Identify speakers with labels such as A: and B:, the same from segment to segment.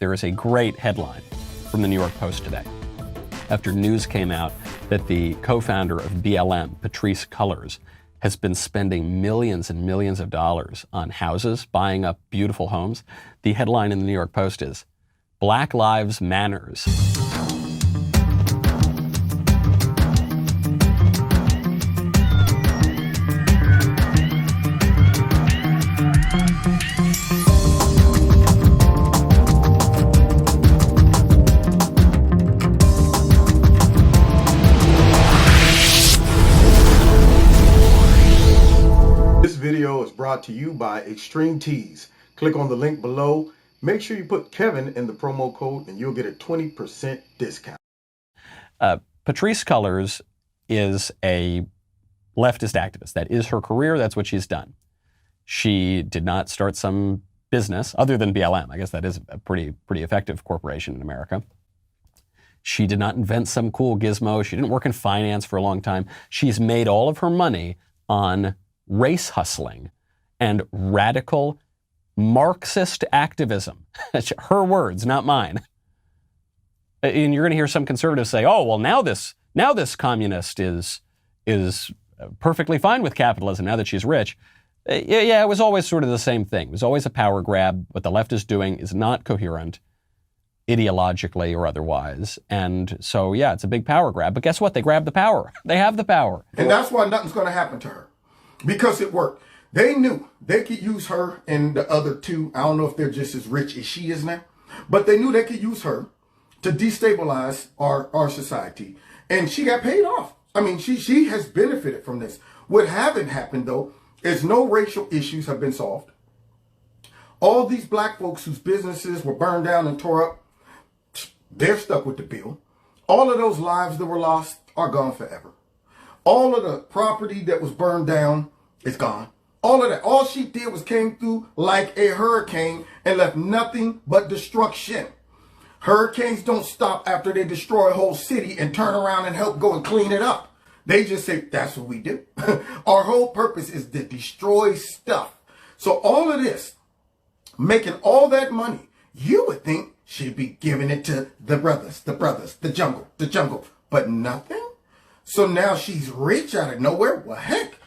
A: there is a great headline from the New York Post today. After news came out that the co-founder of BLM, Patrisse Cullors, has been spending millions and millions of dollars on houses, buying up beautiful homes, the headline in the New York Post is, Black Lives Manners.
B: This video is brought to you by Extreme Tees. Click on the link below. Make sure you put Kevin in the promo code and you'll get a 20% discount.
A: Patrisse Cullors is a leftist activist. That is her career. That's what she's done. She did not start some business other than BLM. I guess that is a pretty effective corporation in America. She did not invent some cool gizmo. She didn't work in finance for a long time. She's made all of her money on race hustling and radical Marxist activism. Her words, not mine. And you're going to hear some conservatives say, "Oh, well, now this communist is perfectly fine with capitalism now that she's rich." Yeah, it was always sort of the same thing. It was always a power grab. What the left is doing is not coherent, ideologically or otherwise. And so, yeah, it's a big power grab. But guess what? They grab the power. They have the power.
C: And that's why nothing's going to happen to her. Because it worked. They knew they could use her and the other two. I don't know if they're just as rich as she is now, but they knew they could use her to destabilize our society. And she got paid off. I mean, she has benefited from this. What haven't happened, though, is no racial issues have been solved. All these black folks whose businesses were burned down and tore up, they're stuck with the bill. All of those lives that were lost are gone forever. All of the property that was burned down is gone. All of that. All she did was came through like a hurricane and left nothing but destruction. Hurricanes don't stop after they destroy a whole city and turn around and help go and clean it up. They just say, that's what we do. Our whole purpose is to destroy stuff. So all of this, making all that money, you would think she'd be giving it to the brothers, the jungle, but nothing. So now she's rich out of nowhere. Well, heck,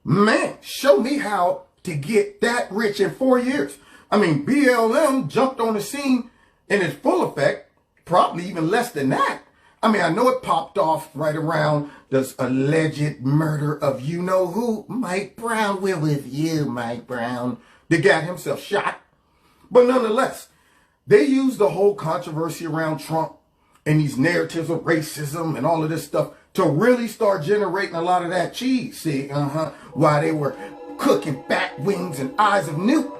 C: man, show me how to get that rich in 4 years. I mean, BLM jumped on the scene in its full effect, probably even less than that. I mean, I know it popped off right around this alleged murder of you-know-who, Mike Brown. We're with you, Mike Brown. The guy himself shot. But nonetheless, they used the whole controversy around Trump and these narratives of racism and all of this stuff to really start generating a lot of that cheese, see, while they were cooking bat wings and eyes of newt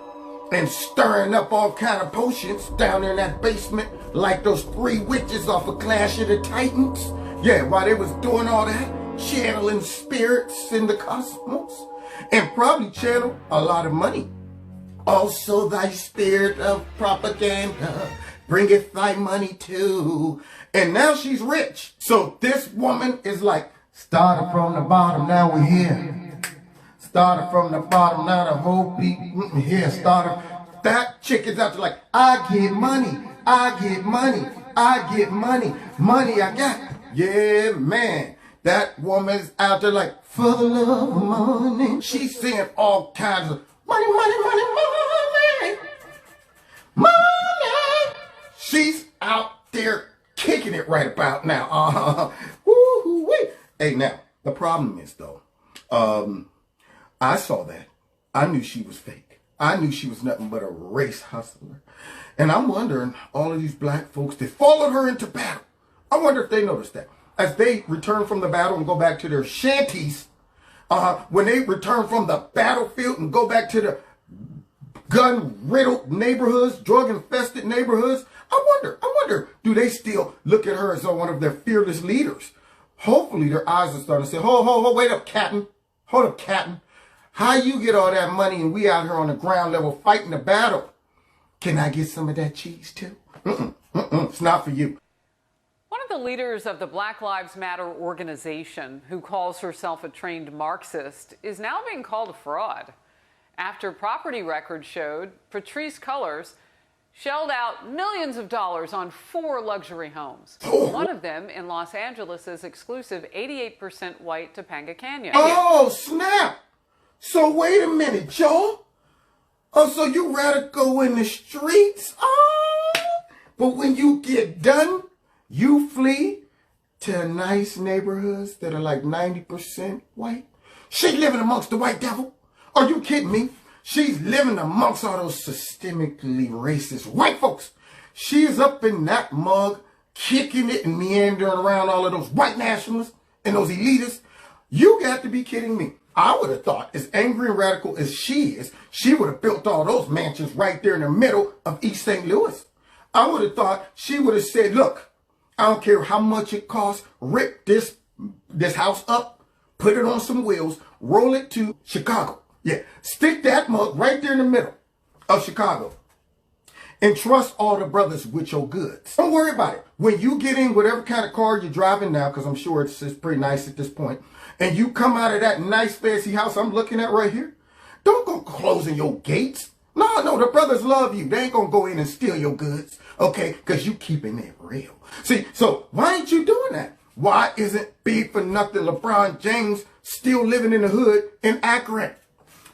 C: and stirring up all kind of potions down there in that basement like those 3 witches off of Clash of the Titans. Yeah, while they was doing all that, channeling spirits in the cosmos and probably channel a lot of money. Also thy spirit of propaganda bringeth thy money too. And now she's rich. So this woman is like, started from the bottom, now we're here. Started from the bottom, now the whole beat here. Started. That chick is out there like, I get money, I get money, I get money, money I got. Yeah, man. That woman's out there like, for the love of money. She's saying all kinds of money, money, money, money, money. She's out there kicking it right about now. Woo-wee. Hey, now, the problem is, though, I saw that. I knew she was fake. I knew she was nothing but a race hustler. And I'm wondering, all of these black folks that followed her into battle, I wonder if they noticed that. As they return from the battle and go back to their shanties, when they return from the battlefield and go back to the gun-riddled neighborhoods, drug-infested neighborhoods, I wonder, do they still look at her as one of their fearless leaders? Hopefully their eyes are starting to say, ho, wait up, Captain. Hold up, Captain. How you get all that money and we out here on the ground level fighting the battle? Can I get some of that cheese too? It's not for you.
D: One of the leaders of the Black Lives Matter organization, who calls herself a trained Marxist, is now being called a fraud after property records showed Patrisse Cullors shelled out millions of dollars on 4 luxury homes. One of them in Los Angeles' exclusive 88% white Topanga Canyon.
C: Oh, snap. So wait a minute, Joe. Oh, so you rather go in the streets? Oh, but when you get done, you flee to nice neighborhoods that are like 90% white? She living amongst the white devil? Are you kidding me? She's living amongst all those systemically racist white folks. She's up in that mug, kicking it and meandering around all of those white nationalists and those elitists. You got to be kidding me. I would have thought, as angry and radical as she is, she would have built all those mansions right there in the middle of East St. Louis. I would have thought she would have said, look, I don't care how much it costs, rip this house up, put it on some wheels, roll it to Chicago. Yeah, stick that mug right there in the middle of Chicago and trust all the brothers with your goods. Don't worry about it. When you get in whatever kind of car you're driving now, because I'm sure it's pretty nice at this point, and you come out of that nice fancy house I'm looking at right here, don't go closing your gates. No, the brothers love you. They ain't going to go in and steal your goods, okay, because you keeping it real. See, so why ain't you doing that? Why isn't big for nothing LeBron James still living in the hood in Akron?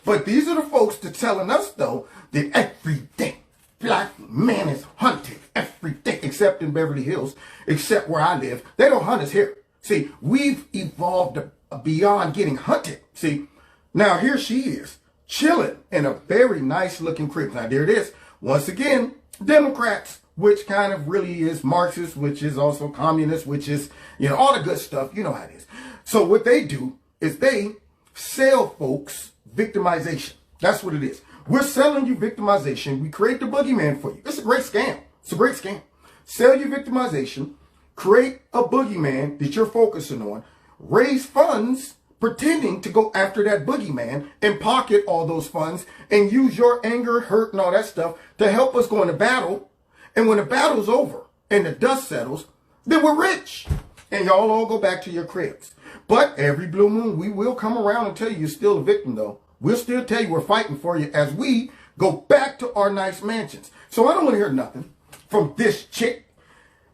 C: But these are the folks that telling us, though, that every day black man is hunted. Every day, except in Beverly Hills, except where I live. They don't hunt us here. See, we've evolved beyond getting hunted. See, now here she is, chilling in a very nice-looking crib. Now, there it is. Once again, Democrats, which kind of really is Marxist, which is also communist, which is, all the good stuff. You know how it is. So what they do is they sell folks victimization. That's what it is. We're selling you victimization. We create the boogeyman for you. It's a great scam. It's a great scam. Sell you victimization, create a boogeyman that you're focusing on, raise funds pretending to go after that boogeyman and pocket all those funds and use your anger, hurt, and all that stuff to help us go into battle. And when the battle's over and the dust settles, then we're rich. And y'all all go back to your cribs. But every blue moon, we will come around and tell you you're still a victim, though. We'll still tell you we're fighting for you as we go back to our nice mansions. So I don't want to hear nothing from this chick.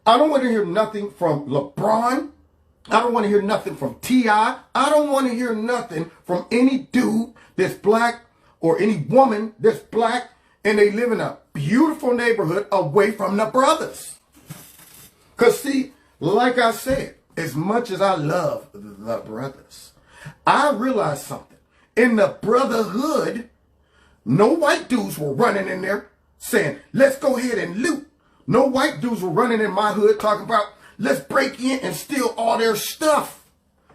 C: I don't want to hear nothing from LeBron. I don't want to hear nothing from T.I. I don't want to hear nothing from any dude that's black or any woman that's black and they live in a beautiful neighborhood away from the brothers. Because see, like I said, as much as I love the brothers, I realized something. In the brotherhood, no white dudes were running in there saying, let's go ahead and loot. No white dudes were running in my hood talking about, let's break in and steal all their stuff.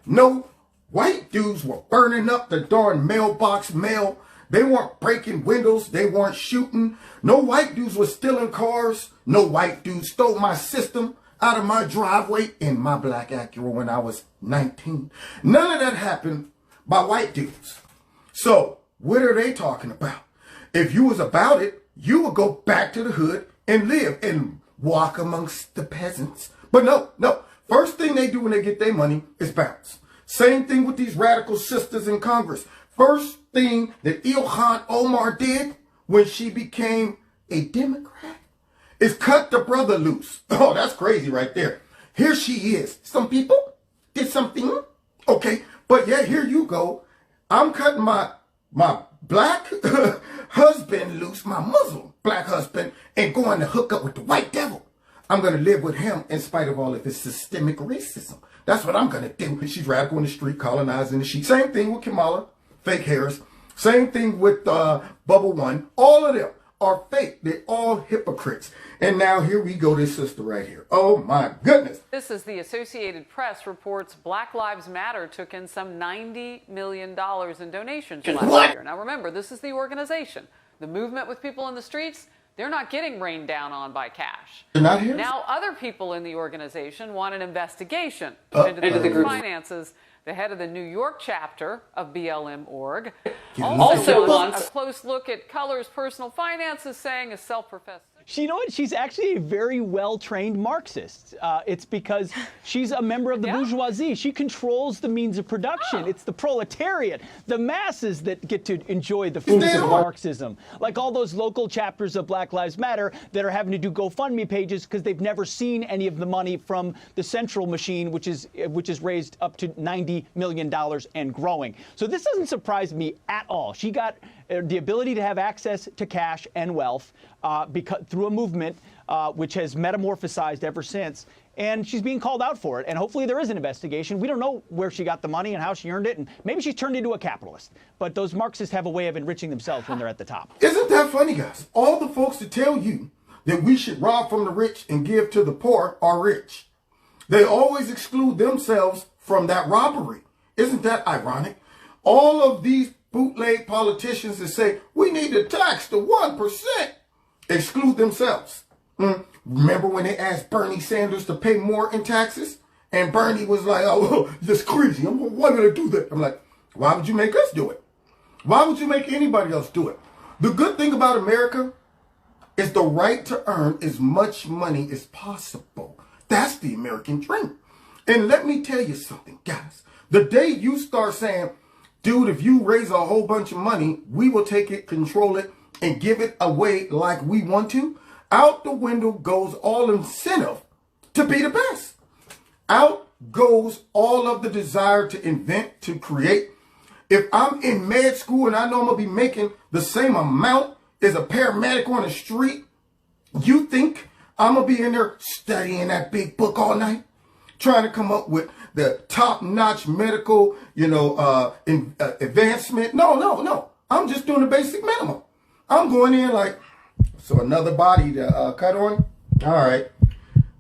C: No white dudes were burning up the darn mailbox mail. They weren't breaking windows. They weren't shooting. No white dudes were stealing cars. No white dudes stole my system out of my driveway in my black Acura when I was 19. None of that happened by white dudes. So what are they talking about? If you was about it, you would go back to the hood and live and walk amongst the peasants. But no. First thing they do when they get their money is bounce. Same thing with these radical sisters in Congress. First thing that Ilhan Omar did when she became a Democrat is cut the brother loose. Oh, that's crazy right there. Here she is. Some people did something. Okay, but yeah, here you go. I'm cutting my black husband loose, my Muslim black husband, and going to hook up with the white devil. I'm going to live with him in spite of all of his systemic racism. That's what I'm going to do. She's radical in the street, colonizing the sheet. Same thing with Kamala, fake Harris. Same thing with Bubble One. All of them are fake. They're all hypocrites. And now here we go, this sister right here. Oh my goodness.
D: This is the Associated Press reports Black Lives Matter took in some $90 million in donations last year. Now remember, this is the organization. The movement with people in the streets, they're not getting rained down on by cash.
C: They're not here?
D: Now other people in the organization want an investigation into the group's finances. The head of the New York chapter of BLM org also wants a close look at Color's personal finances, saying a self-professed
E: You know what? She's actually a very well-trained Marxist. It's because she's a member of the bourgeoisie. She controls the means of production. It's the proletariat, the masses that get to enjoy the fruits of Marxism. Like all those local chapters of Black Lives Matter that are having to do GoFundMe pages because they've never seen any of the money from the central machine, which is raised up to $90 million and growing. So this doesn't surprise me at all. She got the ability to have access to cash and wealth through a movement which has metamorphosized ever since. And she's being called out for it. And hopefully there is an investigation. We don't know where she got the money and how she earned it. And maybe she's turned into a capitalist. But those Marxists have a way of enriching themselves when they're at the top.
C: Isn't that funny, guys? All the folks that tell you that we should rob from the rich and give to the poor are rich. They always exclude themselves from that robbery. Isn't that ironic? All of these bootleg politicians that say we need to tax the 1% exclude themselves. Remember when they asked Bernie Sanders to pay more in taxes? And Bernie was like, oh, that's crazy. Why would I do that? I'm like, why would you make us do it? Why would you make anybody else do it? The good thing about America is the right to earn as much money as possible. That's the American dream. And let me tell you something, guys. The day you start saying, dude, if you raise a whole bunch of money, we will take it, control it, and give it away like we want to, out the window goes all incentive to be the best. Out goes all of the desire to invent, to create. If I'm in med school and I know I'm going to be making the same amount as a paramedic on the street, you think I'm going to be in there studying that big book all night, trying to come up with the top-notch medical, advancement? No. I'm just doing the basic minimum. I'm going in like, so another body to cut on? All right.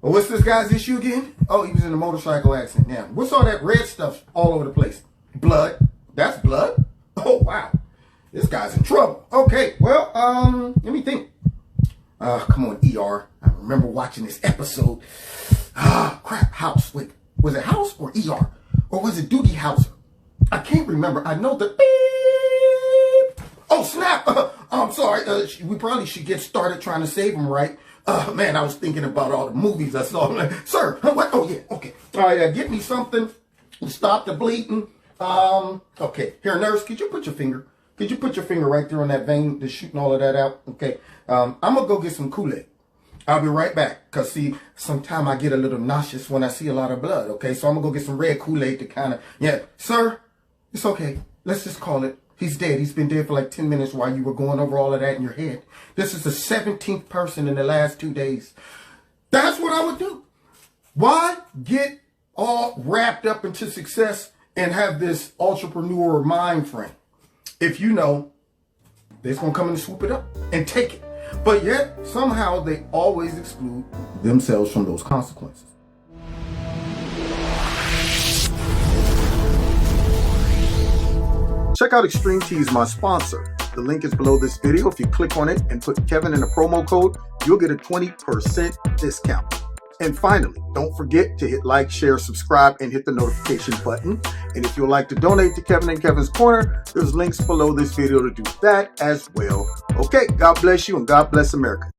C: Well, what's this guy's issue again? Oh, he was in a motorcycle accident. Yeah. What's all that red stuff all over the place? Blood. That's blood? Oh, wow. This guy's in trouble. Okay, well, let me think. Come on, ER. I remember watching this episode. Crap, House. Wait, was it House or ER? Or was it Doogie Howser? I can't remember. I know the beep. Oh, snap. I'm sorry. We probably should get started trying to save him, right? Man, I was thinking about all the movies I saw. I'm like, sir, what? Oh, yeah, okay. All right, get me something to stop the bleeding. Okay. Here, nurse, could you put your finger right there on that vein that's shooting all of that out? Okay. I'm going to go get some Kool-Aid. I'll be right back. Because, see, sometimes I get a little nauseous when I see a lot of blood, okay? So I'm going to go get some red Kool-Aid to kind of, Sir, it's okay. Let's just call it. He's dead. He's been dead for like 10 minutes while you were going over all of that in your head. This is the 17th person in the last 2 days. That's what I would do. Why get all wrapped up into success and have this entrepreneur mind frame if you know they're going to come in and swoop it up and take it? But yet, somehow, they always exclude themselves from those consequences.
B: Check out Extreme Tees, my sponsor. The link is below this video. If you click on it and put Kevin in the promo code, you'll get a 20% discount. And finally, don't forget to hit like, share, subscribe, and hit the notification button. And if you'd like to donate to Kevin and Kevin's Corner, there's links below this video to do that as well. Okay, God bless you and God bless America.